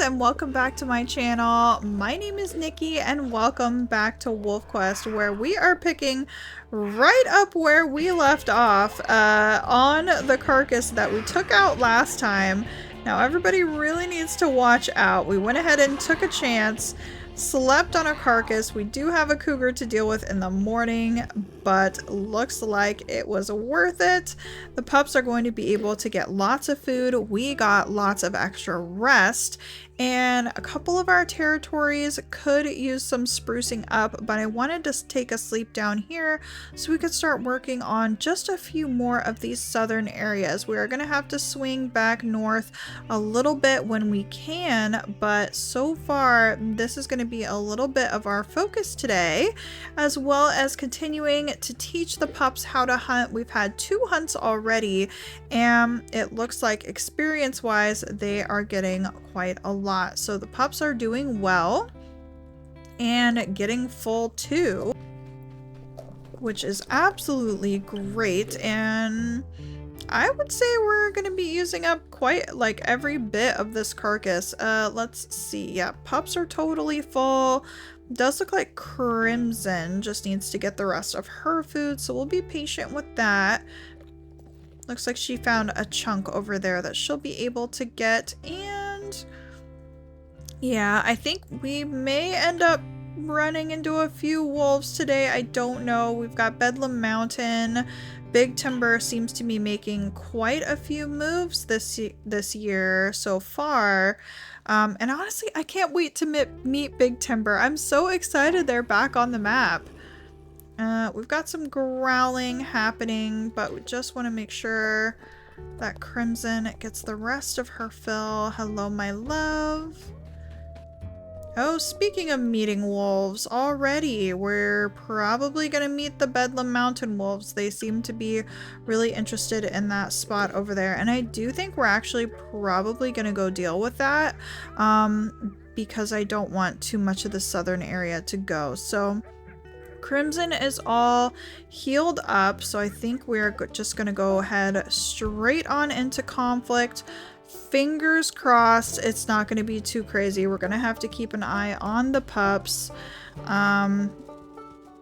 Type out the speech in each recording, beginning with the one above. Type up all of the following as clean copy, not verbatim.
and welcome back to my channel. My name is Nikki and welcome back to Wolfquest, where we are picking right up where we left off on the carcass that we took out last time. Now everybody really needs to watch out. We went ahead and took a chance, slept on a carcass. We do have a cougar to deal with in the morning, but looks like it was worth it. The pups are going to be able to get lots of food. We got lots of extra rest, and a couple of our territories could use some sprucing up, but I wanted to take a sleep down here so we could start working on just a few more of these southern areas. We are going to have to swing back north a little bit when we can, but so far this is going to be a little bit of our focus today, as well as continuing to teach the pups how to hunt. We've had 2 hunts already, and it looks like experience wise they are getting quite a lot. So the pups are doing well and getting full too, which is absolutely great. And I would say we're going to be using up quite like every bit of this carcass. Let's see. Yeah, pups are totally full. Does look like Crimson just needs to get the rest of her food, so we'll be patient with that. Looks like she found a chunk over there that she'll be able to get, and yeah, I think we may end up running into a few wolves today. I don't know. We've got Bedlam Mountain. Big Timber seems to be making quite a few moves this year so far. And honestly, I can't wait to meet Big Timber. I'm so excited they're back on the map. We've got some growling happening, but we just want to make sure that Crimson gets the rest of her fill. Hello, my love. Oh, speaking of meeting wolves already, we're probably going to meet the Bedlam Mountain wolves. They seem to be really interested in that spot over there. And I do think we're actually probably going to go deal with that because I don't want too much of the southern area to go. So Crimson is all healed up. So I think we're just going to go ahead straight on into conflict. Fingers crossed it's not going to be too crazy. We're going to have to keep an eye on the pups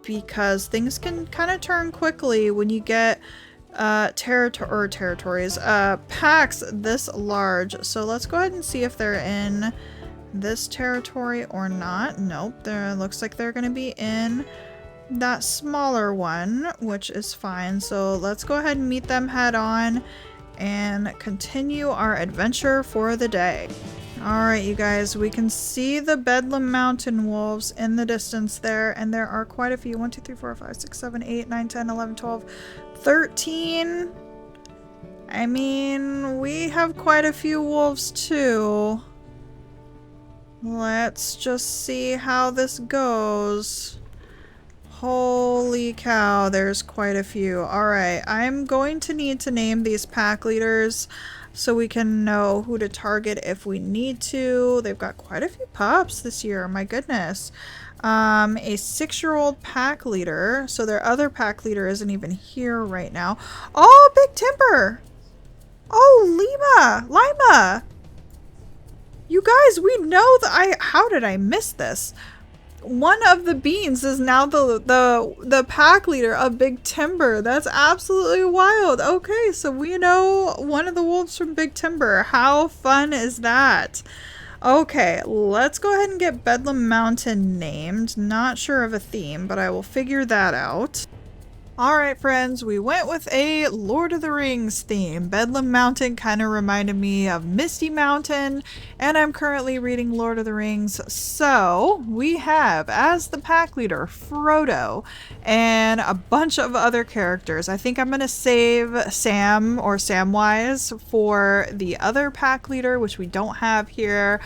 because things can kind of turn quickly when you get territories, packs this large. So let's go ahead and see if they're in this territory or not. Nope, there looks like they're going to be in that smaller one, which is fine. So let's go ahead and meet them head on and continue our adventure for the day. Alright, you guys, we can see the Bedlam Mountain wolves in the distance there, and there are quite a few. 1, 2, 3, 4, 5, 6, 7, 8, 9, 10, 11, 12, 13. I mean, we have quite a few wolves too. Let's just see how this goes. Holy cow, there's quite a few. Alright, I'm going to need to name these pack leaders so we can know who to target if we need to. They've got quite a few pups this year, my goodness. A 6-year-old pack leader, so their other pack leader isn't even here right now. Oh, Big Timber! Oh, Lima! You guys, we know that how did I miss this? One of the beans is now the pack leader of Big Timber. That's absolutely wild. Okay, so we know one of the wolves from Big Timber. How fun is that? Okay, let's go ahead and get Bedlam Mountain named. Not sure of a theme, but I will figure that out. Alright friends, we went with a Lord of the Rings theme. Bedlam Mountain kind of reminded me of Misty Mountain, and I'm currently reading Lord of the Rings. So we have as the pack leader Frodo and a bunch of other characters. I think I'm going to save Sam or Samwise for the other pack leader, which we don't have here.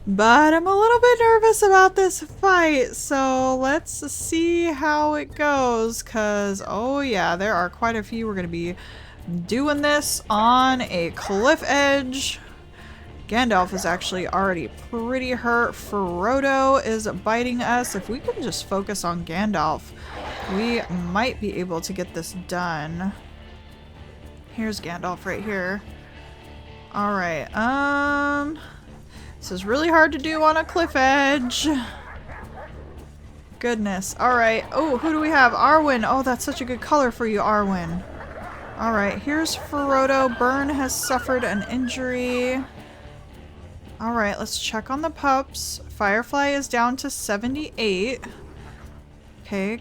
But I'm a little bit nervous about this fight, so let's see how it goes, because, oh yeah, there are quite a few. We're going to be doing this on a cliff edge. Gandalf is actually already pretty hurt. Frodo is biting us. If we can just focus on Gandalf, we might be able to get this done. Here's Gandalf right here. Alright, This is really hard to do on a cliff edge. Goodness. Alright. Oh, who do we have? Arwen. Oh, that's such a good color for you, Arwen. Alright, here's Frodo. Byrne has suffered an injury. Alright, let's check on the pups. Firefly is down to 78. Okay.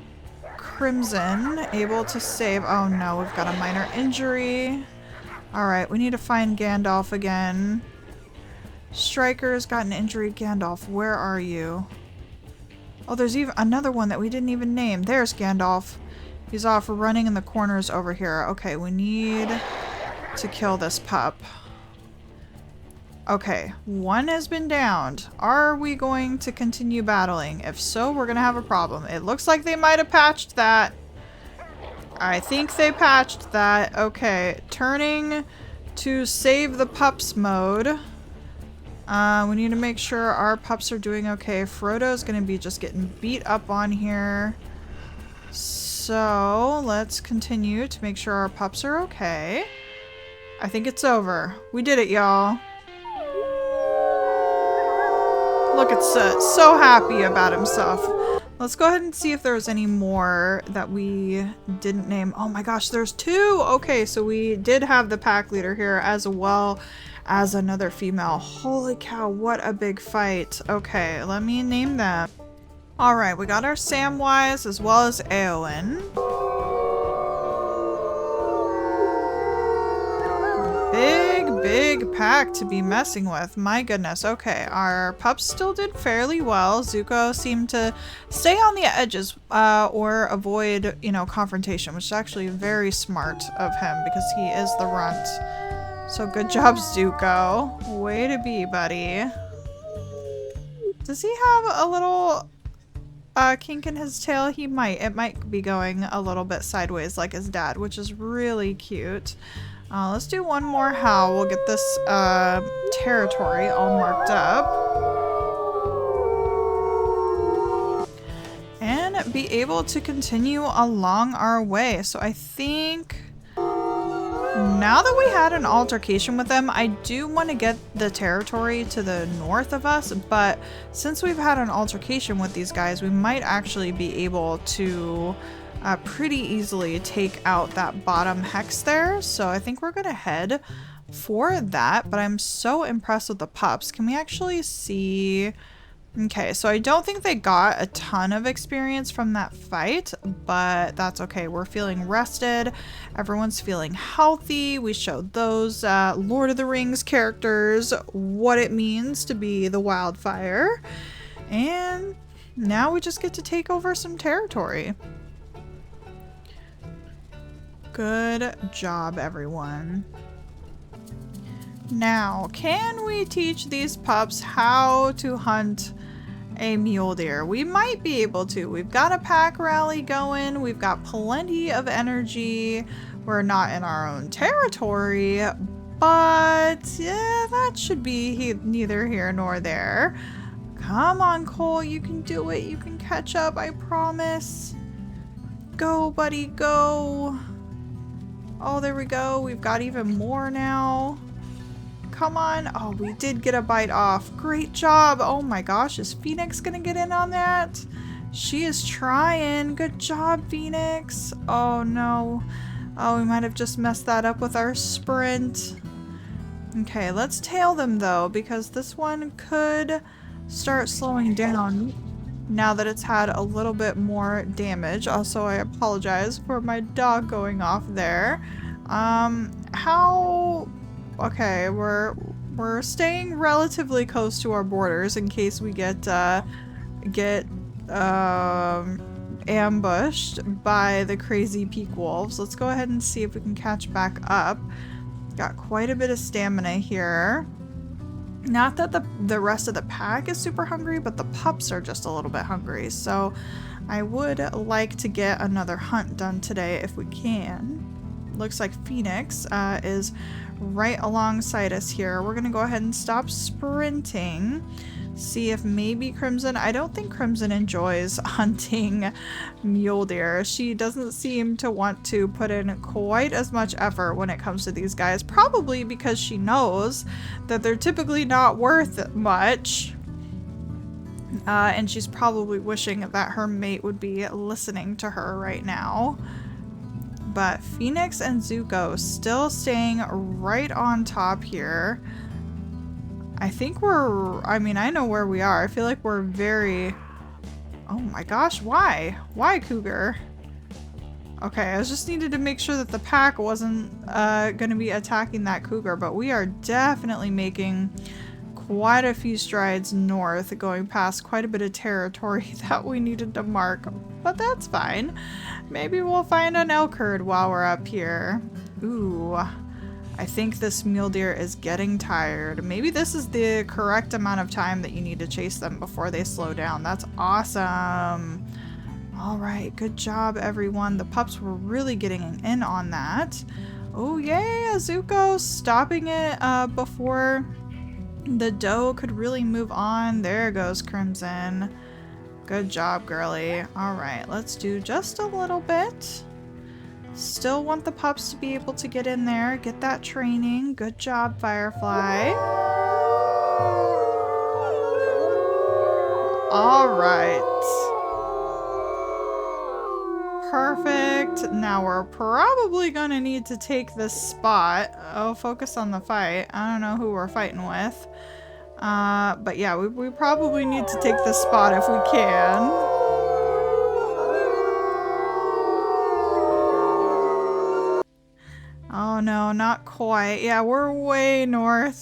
Crimson, able to save. Oh no, we've got a minor injury. Alright, we need to find Gandalf again. Striker's got an injury. Gandalf, where are you? Oh, there's even another one that we didn't even name. There's Gandalf. He's off running in the corners over here. Okay, we need to kill this pup. Okay, one has been downed. Are we going to continue battling? If so, we're gonna have a problem. It looks like they might have patched that. I think they patched that. Okay, turning to save the pups mode. We need to make sure our pups are doing okay. Frodo's gonna be just getting beat up on here. So let's continue to make sure our pups are okay. I think it's over. We did it, y'all. Look at Soot, so happy about himself. Let's go ahead and see if there's any more that we didn't name. Oh my gosh, there's 2! Okay, so we did have the pack leader here as well as another female. Holy cow, what a big fight. Okay, let me name them. Alright, we got our Samwise as well as Eowyn. Big pack to be messing with. My goodness. Okay, our pups still did fairly well. Zuko seemed to stay on the edges or avoid, you know, confrontation, which is actually very smart of him because he is the runt. So good job, Zuko. Way to be, buddy. Does he have a little kink in his tail? He might. It might be going a little bit sideways like his dad, which is really cute. Let's do one more howl. We'll get this territory all marked up. And be able to continue along our way. So I think now that we had an altercation with them, I do want to get the territory to the north of us, but since we've had an altercation with these guys, we might actually be able to pretty easily take out that bottom hex there. So I think we're gonna head for that, but I'm so impressed with the pups. Can we actually see? Okay, so I don't think they got a ton of experience from that fight, but that's okay. We're feeling rested. Everyone's feeling healthy. We showed those Lord of the Rings characters what it means to be the Wildfire. And now we just get to take over some territory. Good job, everyone. Now, can we teach these pups how to hunt a mule deer? We might be able to. We've got a pack rally going. We've got plenty of energy. We're not in our own territory, but yeah, that should be neither here nor there. Come on, Cole. You can do it. You can catch up. I promise. Go, buddy. Go. Oh, there we go. We've got even more now. Come on. Oh, we did get a bite off. Great job. Oh my gosh. Is Phoenix gonna get in on that? She is trying. Good job, Phoenix. Oh no. Oh, we might have just messed that up with our sprint. Okay, let's tail them though, because this one could start slowing down now that it's had a little bit more damage. Also, I apologize for my dog going off there. Okay, we're staying relatively close to our borders in case we get ambushed by the crazy peak wolves. Let's go ahead and see if we can catch back up. Got quite a bit of stamina here. Not that the rest of the pack is super hungry, but the pups are just a little bit hungry. So I would like to get another hunt done today if we can. Looks like Phoenix is right alongside us here. We're gonna go ahead and stop sprinting. See if maybe Crimson... I don't think Crimson enjoys hunting mule deer. She doesn't seem to want to put in quite as much effort when it comes to these guys. Probably because she knows that they're typically not worth much. And she's probably wishing that her mate would be listening to her right now. But Phoenix and Zuko still staying right on top here. I think we're... I mean, I know where we are. I feel like we're very... Oh my gosh, why? Why, Cougar? Okay, I just needed to make sure that the pack wasn't going to be attacking that Cougar, but we are definitely making quite a few strides north, going past quite a bit of territory that we needed to mark, but that's fine. Maybe we'll find an elk herd while we're up here. Ooh. I think this mule deer is getting tired. Maybe this is the correct amount of time that you need to chase them before they slow down. That's awesome. All right, good job, everyone. The pups were really getting in on that. Oh, yay, Zuko stopping it before the doe could really move on. There goes Crimson. Good job, girly. All right, let's do just a little bit. Still want the pups to be able to get in there, get that training. Good job, Firefly. All right. Perfect. Now we're probably gonna need to take this spot. Oh, focus on the fight. I don't know who we're fighting with. But yeah, we probably need to take this spot if we can. Oh no, not quite. Yeah, we're way north.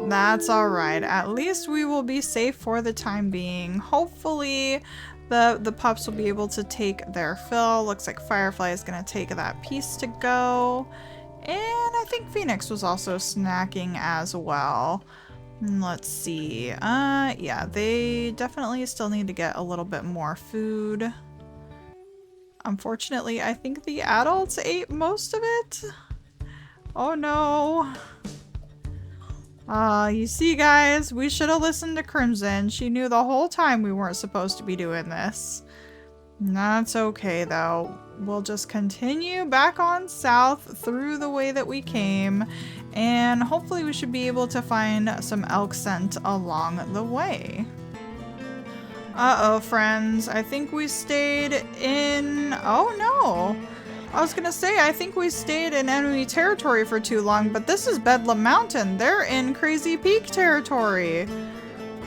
That's alright. At least we will be safe for the time being. Hopefully the pups will be able to take their fill. Looks like Firefly is going to take that piece to go. And I think Phoenix was also snacking as well. Let's see. Yeah, they definitely still need to get a little bit more food. Unfortunately, I think the adults ate most of it. Oh no. You see, guys, we should have listened to Crimson. She knew the whole time we weren't supposed to be doing this. That's okay, though. We'll just continue back on south through the way that we came, and hopefully we should be able to find some elk scent along the way. Uh-oh, friends. I think we stayed in... Oh, no. I was gonna say, I think we stayed in enemy territory for too long, but this is Bedlam Mountain. They're in Crazy Peak territory.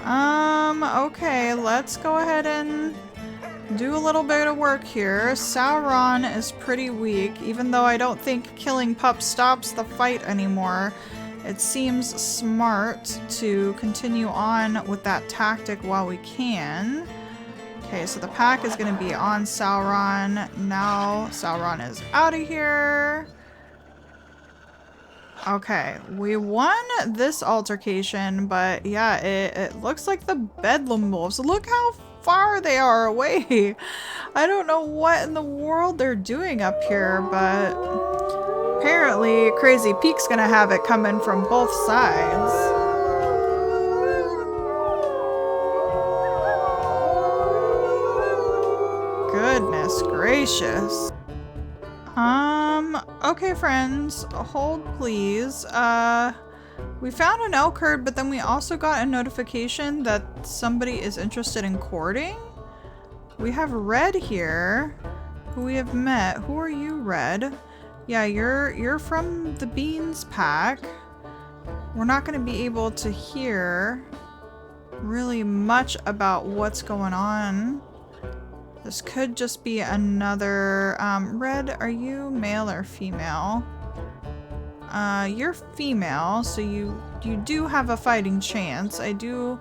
Okay, let's go ahead and do a little bit of work here. Sauron is pretty weak, even though I don't think killing pups stops the fight anymore. It seems smart to continue on with that tactic while we can. Okay, so the pack is going to be on Sauron. Now Sauron is out of here. Okay, we won this altercation, but yeah, it looks like the Bedlam Wolves. Look how far they are away. I don't know what in the world they're doing up here, but apparently Crazy Peak's gonna have it coming from both sides. Goodness gracious. Okay, friends, hold please. We found an elk herd, but then we also got a notification that somebody is interested in courting. We have Red here, who we have met. Who are you, Red? Yeah, you're from the Beans pack. We're not going to be able to hear really much about what's going on. This could just be another... Red, are you male or female? You're female, so you do have a fighting chance. I do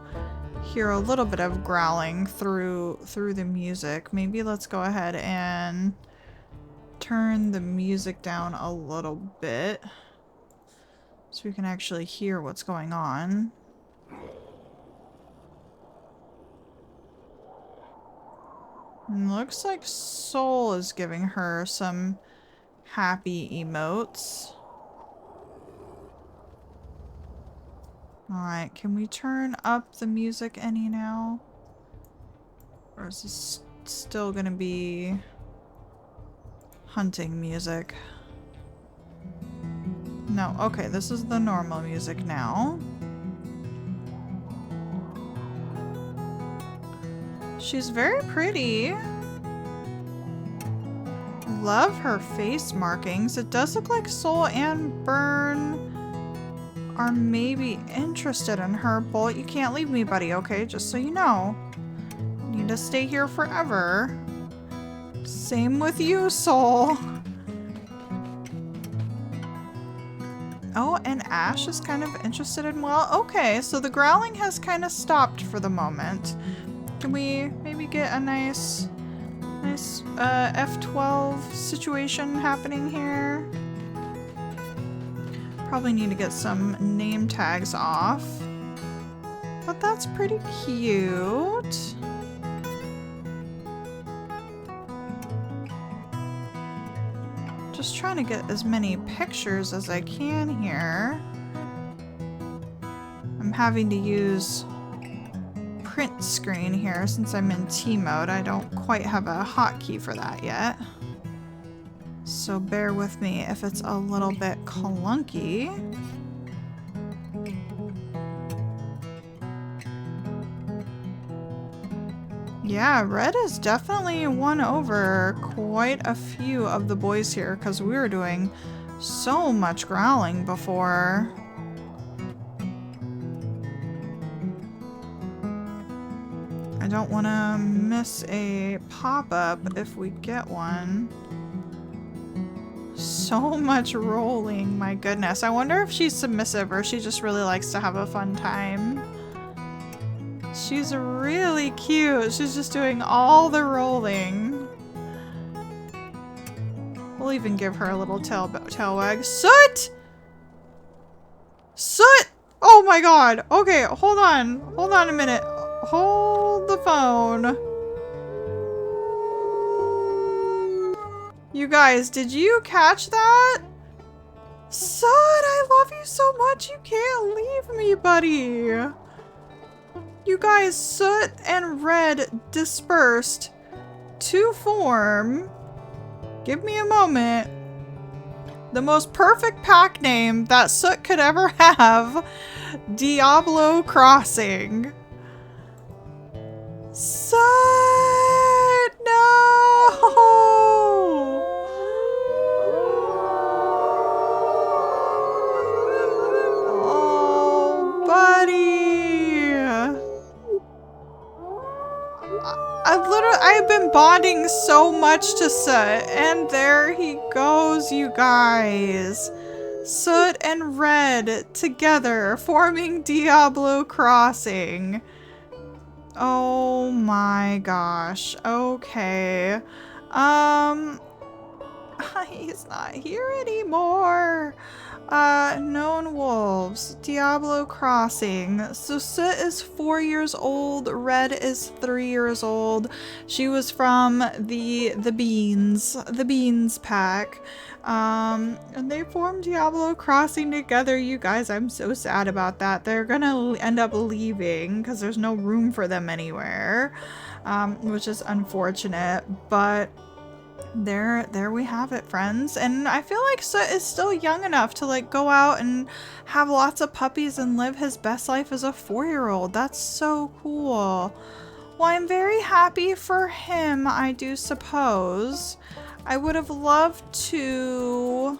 hear a little bit of growling through the music. Maybe let's go ahead and turn the music down a little bit so we can actually hear what's going on. Looks like Soul is giving her some happy emotes. Alright, can we turn up the music any now? Or is this still gonna be hunting music? No, okay, this is the normal music now. She's very pretty. Love her face markings. It does look like Soul and Burn are maybe interested in her. Bolt, you can't leave me, buddy, okay? Just so you know. You need to stay here forever. Same with you, Soul. Oh, and Ash is kind of interested in, well, okay, so the growling has kind of stopped for the moment. Can we maybe get a nice F12 situation happening here? Probably need to get some name tags off. But that's pretty cute. Just trying to get as many pictures as I can here. I'm having to use print screen here since I'm in T mode. I don't quite have a hotkey for that yet. So bear with me if it's a little bit clunky. Yeah, Red has definitely won over quite a few of the boys here because we were doing so much growling before. I don't want to miss a pop-up if we get one. So much rolling, my goodness. I wonder if she's submissive or she just really likes to have a fun time. She's really cute. She's just doing all the rolling. We'll even give her a little tail wag. Soot! Soot! Oh my god. Okay, hold on. Hold on a minute. Hold the phone. You guys, did you catch that? Soot, I love you so much. You can't leave me, buddy. You guys, Soot and Red dispersed to form, give me a moment, the most perfect pack name that Soot could ever have, Diablo Crossing. Soot, no! Oh, buddy. I've been bonding so much to Soot, and there he goes, you guys. Soot and Red together, forming Diablo Crossing. Oh my gosh. Okay. He's not here anymore. Known wolves. Diablo Crossing. So Soot is 4 years old. Red is 3 years old. She was from the Beans pack. And they formed Diablo Crossing together. You guys, I'm so sad about that. They're gonna end up leaving because there's no room for them anywhere. Which is unfortunate, but there we have it, friends. And I feel like Soot is still young enough to like go out and have lots of puppies and live his best life as a 4-year-old. That's so cool. Well, I'm very happy for him, I do suppose. I would have loved to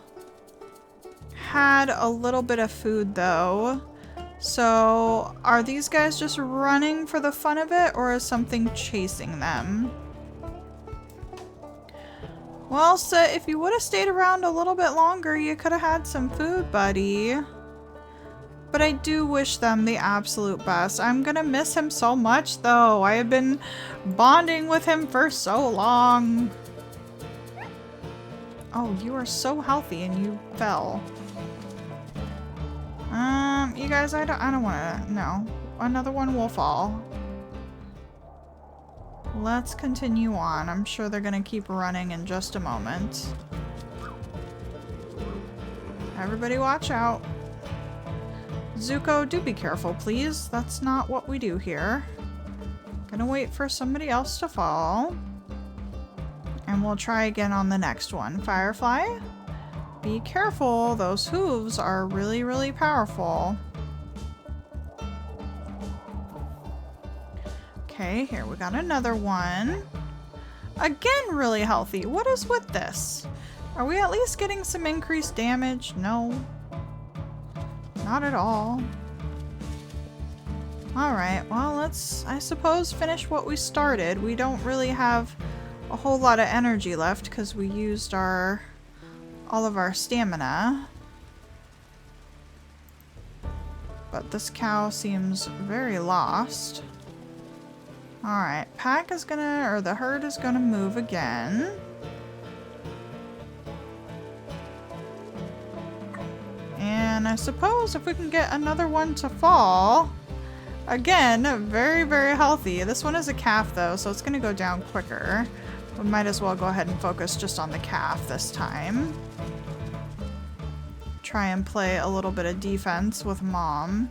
had a little bit of food though. So are these guys just running for the fun of it, or is something chasing them? Well, Soot, if you would have stayed around a little bit longer, you could have had some food, buddy. But I do wish them the absolute best. I'm gonna miss him so much, though. I have been bonding with him for so long. Oh, you are so healthy and you fell. You guys, I don't wanna, no. Another one will fall. Let's continue on. I'm sure they're gonna keep running in just a moment. Everybody watch out. Zuko, do be careful, please. That's not what we do here. Gonna wait for somebody else to fall. And we'll try again on the next one. Firefly, be careful. Those hooves are really, really powerful. Okay, here we got another one. Again, really healthy. What is with this? Are we at least getting some increased damage? No. Not at all. Alright, well, let's, I suppose, finish what we started. We don't really have a whole lot of energy left because we used all of our stamina. But this cow seems very lost. Alright, pack is gonna, or the herd is gonna move again. And I suppose if we can get another one to fall. Again, very, very healthy. This one is a calf though, so it's gonna go down quicker. We might as well go ahead and focus just on the calf this time. Try and play a little bit of defense with Mom.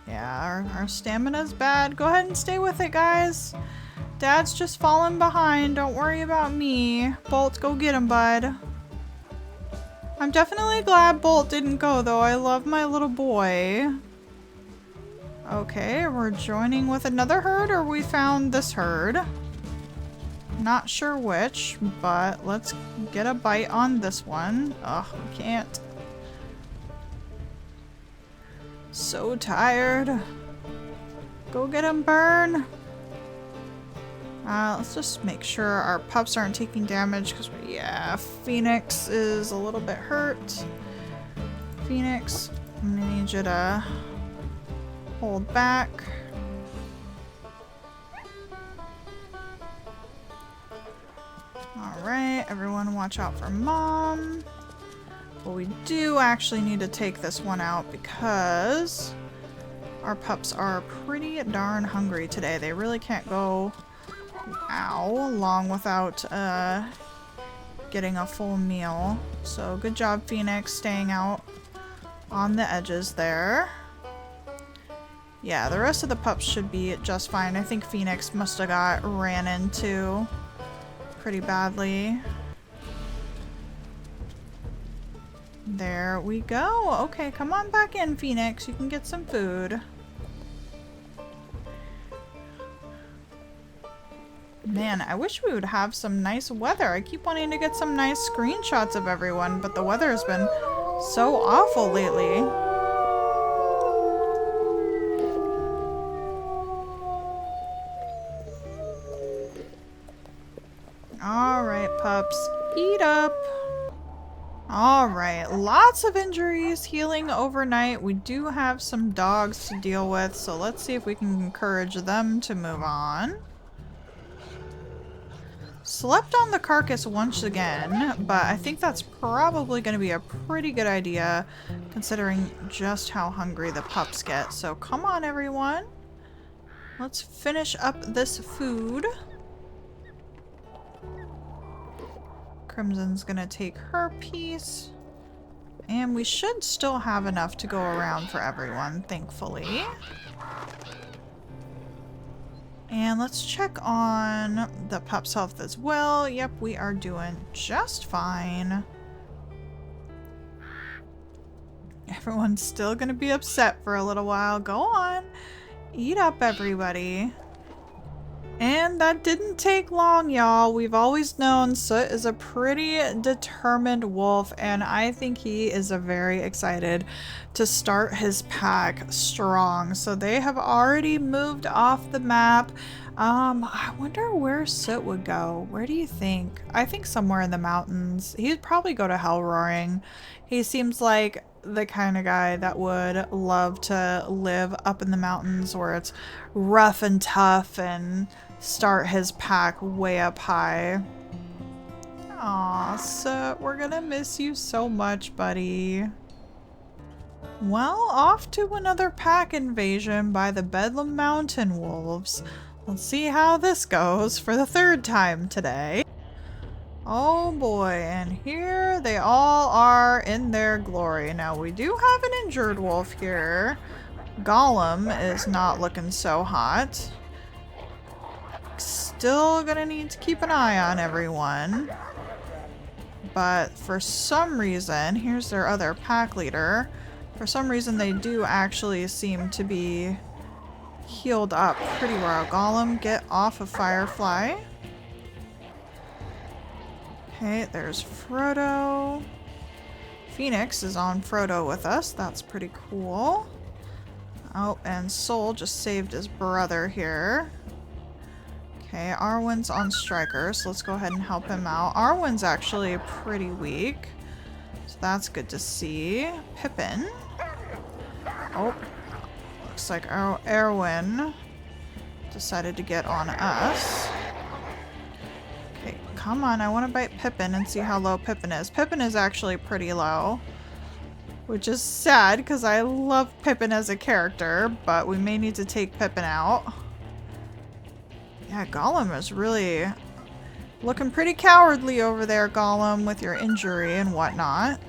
Yeah, our stamina's bad. Go ahead and stay with it, guys. Dad's just falling behind. Don't worry about me. Bolt, go get him, bud. I'm definitely glad Bolt didn't go, though. I love my little boy. Okay, we're joining with another herd, or we found this herd. Not sure which, but let's get a bite on this one. Ugh, we can't. So tired. Go get him, Burn. Let's just make sure our pups aren't taking damage because, yeah, Phoenix is a little bit hurt. Phoenix, I'm gonna need you to hold back. Alright, everyone watch out for Mom. But we do actually need to take this one out because our pups are pretty darn hungry today. They really can't go long without getting a full meal. So good job, Phoenix, staying out on the edges there. Yeah, the rest of the pups should be just fine. I think Phoenix must have got ran into pretty badly. There we go. Okay, come on back in, Phoenix. You can get some food. Man, I wish we would have some nice weather. I keep wanting to get some nice screenshots of everyone, but the weather has been so awful lately. Alright, pups. Eat up. Alright, lots of injuries, healing overnight. We do have some dogs to deal with, so let's see if we can encourage them to move on. Slept on the carcass once again, but I think that's probably going to be a pretty good idea considering just how hungry the pups get. So come on, everyone. Let's finish up this food. Crimson's gonna take her piece. And we should still have enough to go around for everyone, thankfully. And let's check on the pup's health as well. Yep, we are doing just fine. Everyone's still gonna be upset for a little while. Go on. Eat up, everybody. And that didn't take long, y'all. We've always known Soot is a pretty determined wolf, and I think he is very excited to start his pack strong. So they have already moved off the map. I wonder where Soot would go. Where do you think? I think somewhere in the mountains. He'd probably go to Hell Roaring. He seems like the kind of guy that would love to live up in the mountains where it's rough and tough and start his pack way up high. Aw, Soot, we're gonna miss you so much, buddy. Well, off to another pack invasion by the Bedlam Mountain wolves. Let's see how this goes for the third time today. Oh boy, and here they all are in their glory. Now we do have an injured wolf here. Golem is not looking so hot. Still gonna need to keep an eye on everyone. But for some reason, here's their other pack leader. For some reason they do actually seem to be healed up pretty well. Golem, get off of Firefly. Okay, there's Frodo. Phoenix is on Frodo with us. That's pretty cool. Oh, and Soul just saved his brother here. Okay, Arwen's on Striker, so let's go ahead and help him out. Arwen's actually pretty weak, so that's good to see. Pippin. Oh, looks like Erwin decided to get on us. Okay, come on, I want to bite Pippin and see how low Pippin is. Pippin is actually pretty low, which is sad because I love Pippin as a character, but we may need to take Pippin out. Yeah, Golem is really looking pretty cowardly over there, Golem, with your injury and whatnot.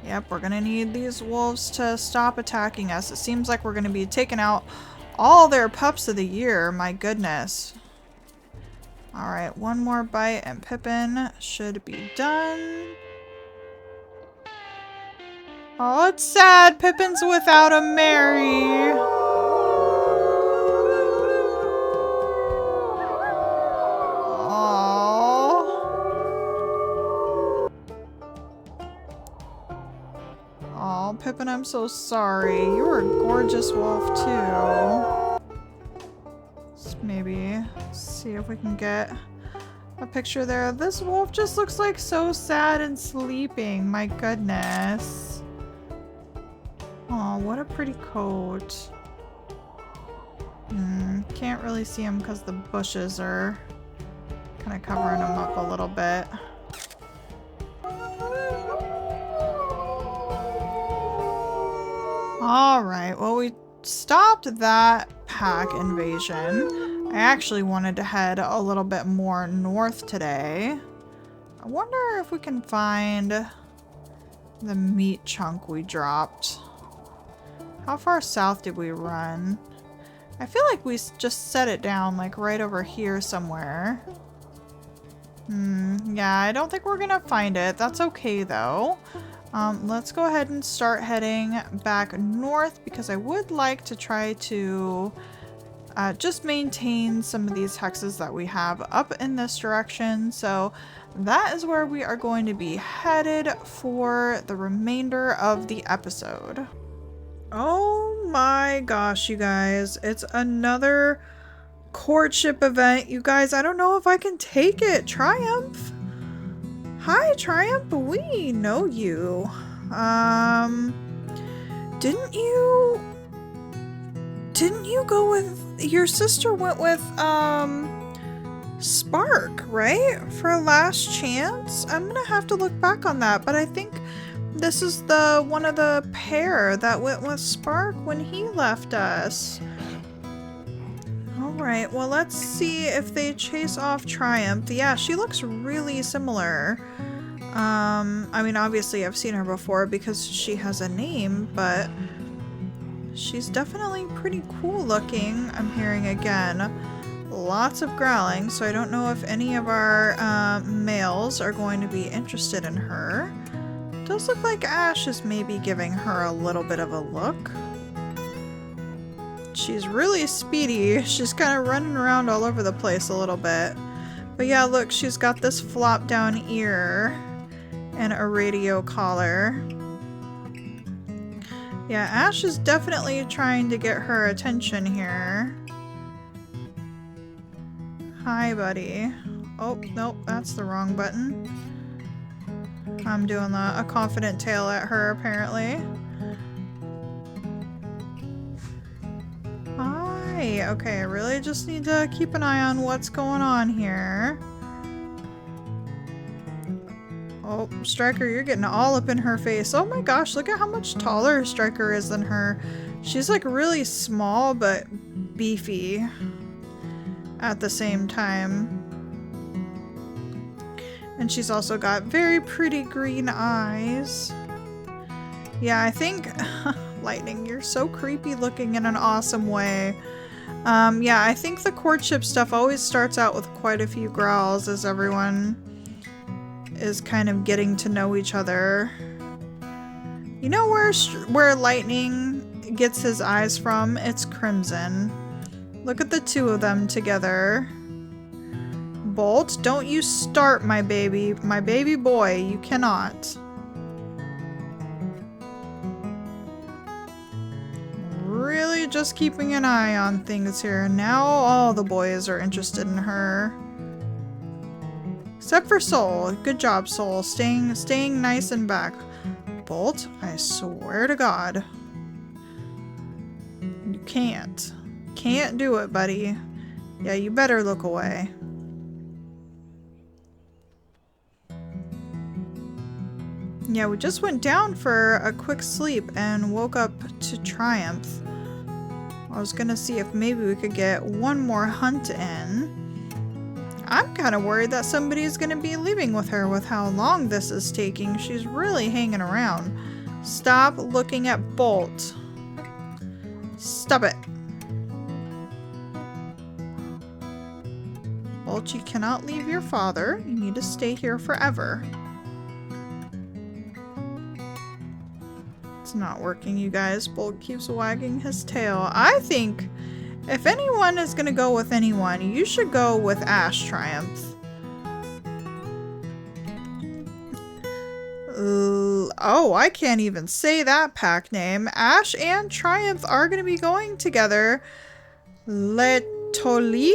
Yep, we're gonna need these wolves to stop attacking us. It seems like we're gonna be taking out all their pups of the year. My goodness. Alright, one more bite and Pippin should be done. Oh, it's sad. Pippin's without a Mary. Oh, Pippin, I'm so sorry. You were a gorgeous wolf, too. Let's maybe see if we can get a picture there. This wolf just looks like so sad and sleeping. My goodness. Oh, what a pretty coat. Can't really see him because the bushes are kind of covering him up a little bit. Alright, well, we stopped that pack invasion. I actually wanted to head a little bit more north today. I wonder if we can find the meat chunk we dropped. How far south did we run? I feel like we just set it down like right over here somewhere. Yeah, I don't think we're gonna find it. That's okay though. Let's go ahead and start heading back north because I would like to try to just maintain some of these hexes that we have up in this direction. So that is where we are going to be headed for the remainder of the episode. Oh my gosh, you guys. It's another courtship event. You guys, I don't know if I can take it. Triumph. Hi, Triumph. We know you. Didn't you go with... Your sister went with, Spark, right? For last chance? I'm gonna have to look back on that, but I think this is the one of the pair that went with Spark when he left us. Alright, well, let's see if they chase off Triumph. Yeah, she looks really similar. I mean, obviously I've seen her before because she has a name, but she's definitely pretty cool looking. I'm hearing again lots of growling, so I don't know if any of our males are going to be interested in her. Does look like Ash is maybe giving her a little bit of a look. She's really speedy. She's kind of running around all over the place a little bit. But yeah, look, she's got this flop down ear and a radio collar. Yeah, Ash is definitely trying to get her attention here. Hi, buddy. Oh, nope, that's the wrong button. I'm doing a confident tail at her, apparently. Hi. Okay, I really just need to keep an eye on what's going on here. Oh, Striker, you're getting all up in her face. Oh my gosh, look at how much taller Striker is than her. She's like really small but beefy at the same time. And she's also got very pretty green eyes. Yeah, I think... Lightning, you're so creepy looking in an awesome way. Yeah, I think the courtship stuff always starts out with quite a few growls as everyone is kind of getting to know each other. You know where Lightning gets his eyes from? It's Crimson. Look at the two of them together. Bolt, don't you start my baby boy. You cannot. Really just keeping an eye on things here. Now all the boys are interested in her. Except for Soul. Good job, Soul. Staying nice and back. Bolt, I swear to God. You can't. Can't do it, buddy. Yeah, you better look away. Yeah, we just went down for a quick sleep and woke up to Triumph. I was gonna see if maybe we could get one more hunt in. I'm kind of worried that somebody's gonna be leaving with her with how long this is taking. She's really hanging around. Stop looking at Bolt. Stop it. Bolt, you cannot leave your father. You need to stay here forever. It's not working, you guys. Bolt keeps wagging his tail. I think if anyone is gonna go with anyone, you should go with Ash, Triumph. Oh, I can't even say that pack name. Ash and Triumph are gonna be going together. Letoli?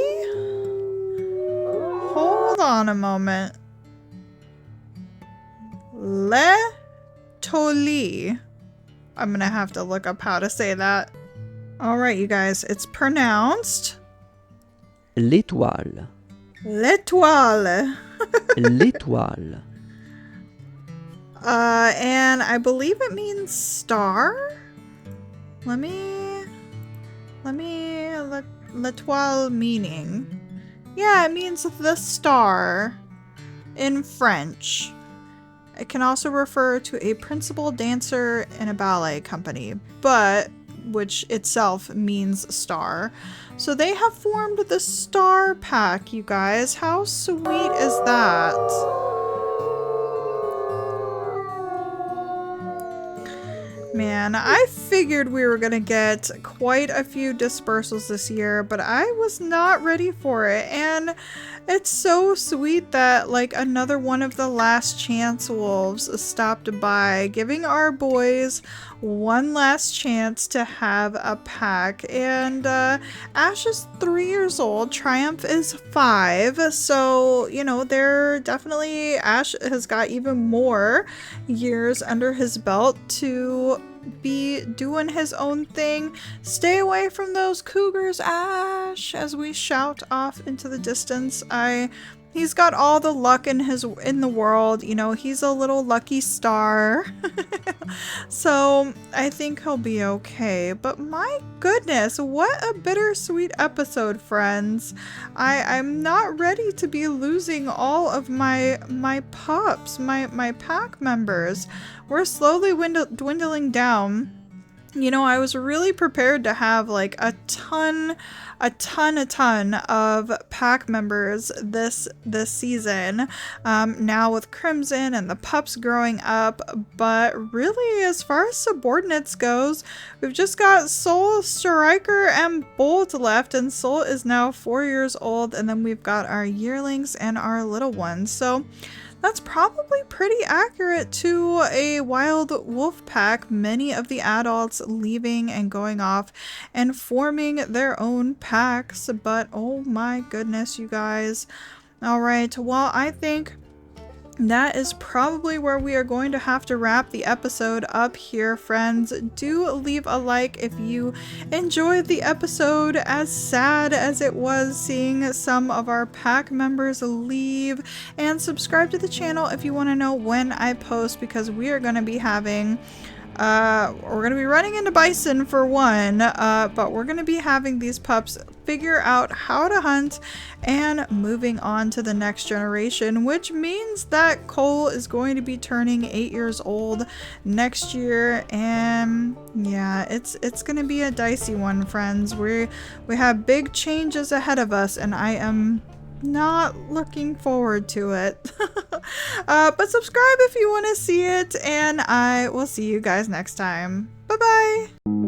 Hold on a moment. Letoli. I'm gonna have to look up how to say that. Alright, you guys, it's pronounced... L'étoile. L'étoile. L'étoile. And I believe it means star? L'étoile meaning. Yeah, it means the star in French. It can also refer to a principal dancer in a ballet company, but which itself means star. So they have formed the Star Pack, you guys. How sweet is that? Man, I figured we were gonna get quite a few dispersals this year, but I was not ready for it. And it's so sweet that like another one of the last chance wolves stopped by, giving our boys one last chance to have a pack. And Ash is 3 years old, Triumph is 5, so you know, they're definitely, Ash has got even more years under his belt to be doing his own thing. Stay away from those cougars, Ash, as we shout off into the distance. He's got all the luck in the world, you know, he's a little lucky star. So I think he'll be okay. But my goodness, what a bittersweet episode, friends. I'm not ready to be losing all of my pups, my pack members. We're slowly dwindling down. You know, I was really prepared to have like a ton of pack members this season, now with Crimson and the pups growing up, but really as far as subordinates goes, we've just got Soul, Striker, and Bolt left, and Soul is now 4 years old, and then we've got our yearlings and our little ones. So that's probably pretty accurate to a wild wolf pack. Many of the adults leaving and going off and forming their own packs. But oh my goodness, you guys. All right, well, I think that is probably where we are going to have to wrap the episode up here, friends. Do leave a like if you enjoyed the episode, as sad as it was seeing some of our pack members leave, and subscribe to the channel if you want to know when I post, because we are going to be having we're going to be running into bison for one, but we're going to be having these pups figure out how to hunt and moving on to the next generation, which means that Cole is going to be turning 8 years old next year. And yeah, it's going to be a dicey one, friends. We have big changes ahead of us, and I am not looking forward to it. But subscribe if you want to see it, and I will see you guys next time. Bye bye.